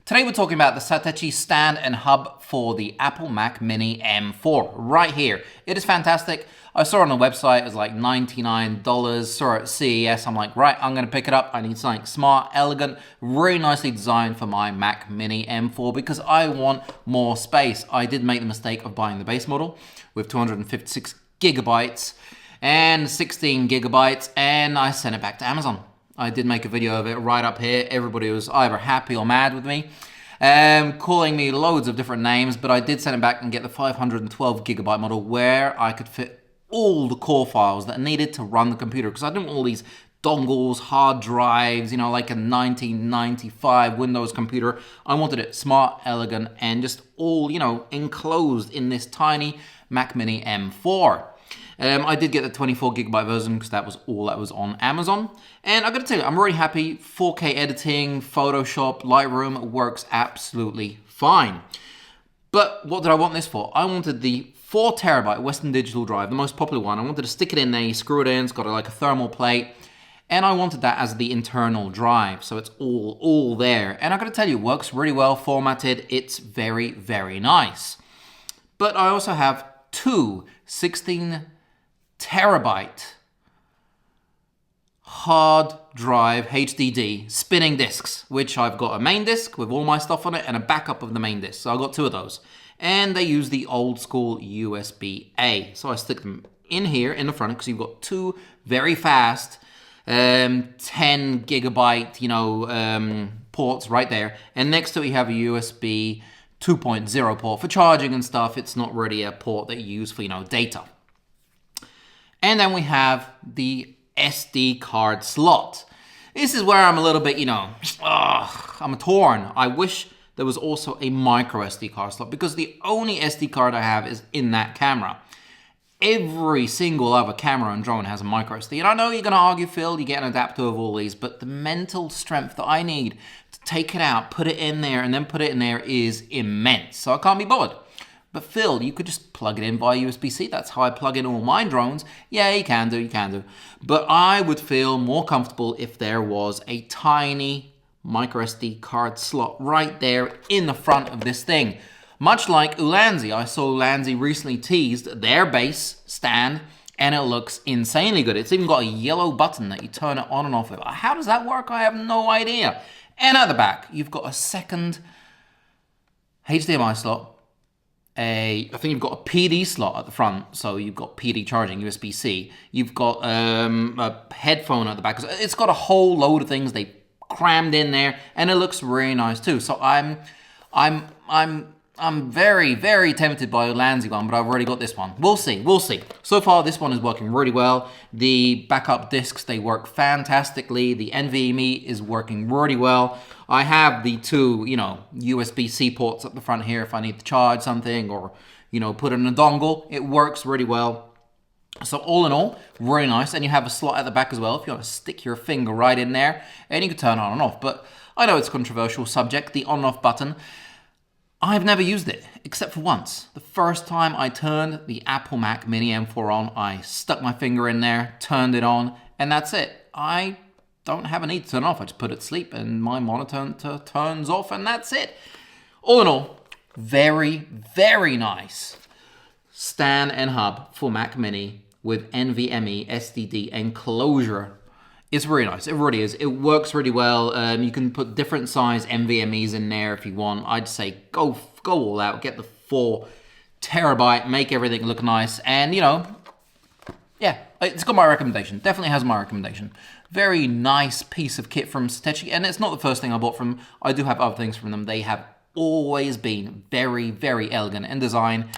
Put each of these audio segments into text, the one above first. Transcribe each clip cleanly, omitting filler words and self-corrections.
Today we're talking about the Satechi stand and hub for the Apple Mac Mini M4 right here. It is fantastic. I saw it on the website, it was like $99, saw it at CES. I'm like, right, I'm gonna pick it up. I need something smart, elegant, really nicely designed for my Mac Mini M4 because I want more space. I did make the mistake of buying the base model with 256 gigabytes and 16 gigabytes, and I sent it back to Amazon. I did make a video of it right up here. Everybody was either happy or mad with me, calling me loads of different names, but I did send it back and get the 512 gigabyte model where I could fit all the core files that I needed to run the computer, because I didn't want all these dongles, hard drives, you know, like a 1995 Windows computer. I wanted it smart, elegant, and just all, you know, enclosed in this tiny Mac Mini M4. I did get the 24 gigabyte version because that was all that was on Amazon. And I gotta tell you, I'm really happy. 4K editing, Photoshop, Lightroom works absolutely fine. But what did I want this for? I wanted the 4 terabyte Western Digital drive, the most popular one. I wanted to stick it in there, you screw it in, it's got like a thermal plate. And I wanted that as the internal drive, so it's all there. And I gotta tell you, it works really well, formatted. It's very, very nice. But I also have two 16 terabyte hard drive HDD spinning discs, which I've got a main disc with all my stuff on it and a backup of the main disc. So I've got two of those. And they use the old school USB-A. So I stick them in here in the front because you've got two very fast 10 gigabyte, you know, ports right there. And next to it you have a USB 2.0 port for charging and stuff. It's not really a port that you use for, you know, data. And then we have the SD card slot. This is where I'm a little bit, you know, I'm torn. I wish there was also a micro SD card slot because the only SD card I have is in that camera. Every single other camera and drone has a micro SD. And I know you're going to argue, Phil, you get an adapter of all these, but the mental strength that I need to take it out, put it in there, and then put it in there is immense. So I can't be bothered. But Phil, you could just plug it in via USB-C. That's how I plug in all my drones. Yeah, you can do. But I would feel more comfortable if there was a tiny micro SD card slot right there in the front of this thing. Much like Ulanzi. I saw Ulanzi recently teased their base stand, and it looks insanely good. It's even got a yellow button that you turn it on and off with. How does that work? I have no idea. And at the back, you've got a second HDMI slot. I think you've got a PD slot at the front, so you've got PD charging, USB-C. You've got a headphone at the back. It's got a whole load of things they crammed in there, and it looks really nice too. So I'm very, very tempted by the Ulanzi one, but I've already got this one. We'll see. So far, this one is working really well. The backup discs, they work fantastically. The NVMe is working really well. I have the two, you know, USB-C ports at the front here if I need to charge something or, you know, put in a dongle. It works really well. So all in all, really nice. And you have a slot at the back as well if you want to stick your finger right in there, and you can turn it on and off. But I know it's a controversial subject, the on and off button. I've never used it, except for once. The first time I turned the Apple Mac Mini M4 on, I stuck my finger in there, turned it on, and that's it. I don't have a need to turn it off. I just put it to sleep, and my monitor turns off, and that's it. All in all, very, very nice stand and hub for Mac Mini with NVMe SSD enclosure. It's really nice. It really is. It works really well. You can put different size NVMe's in there if you want. I'd say go all out. Get the 4 terabyte. Make everything look nice. And, you know, yeah, it's got my recommendation. Definitely has my recommendation. Very nice piece of kit from Satechi. And it's not the first thing I bought from them. I do have other things from them. They have always been very, very elegant in design.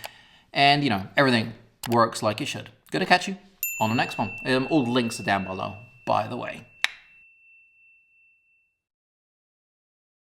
And, you know, everything works like it should. Good to catch you on the next one. All the links are down below, by the way.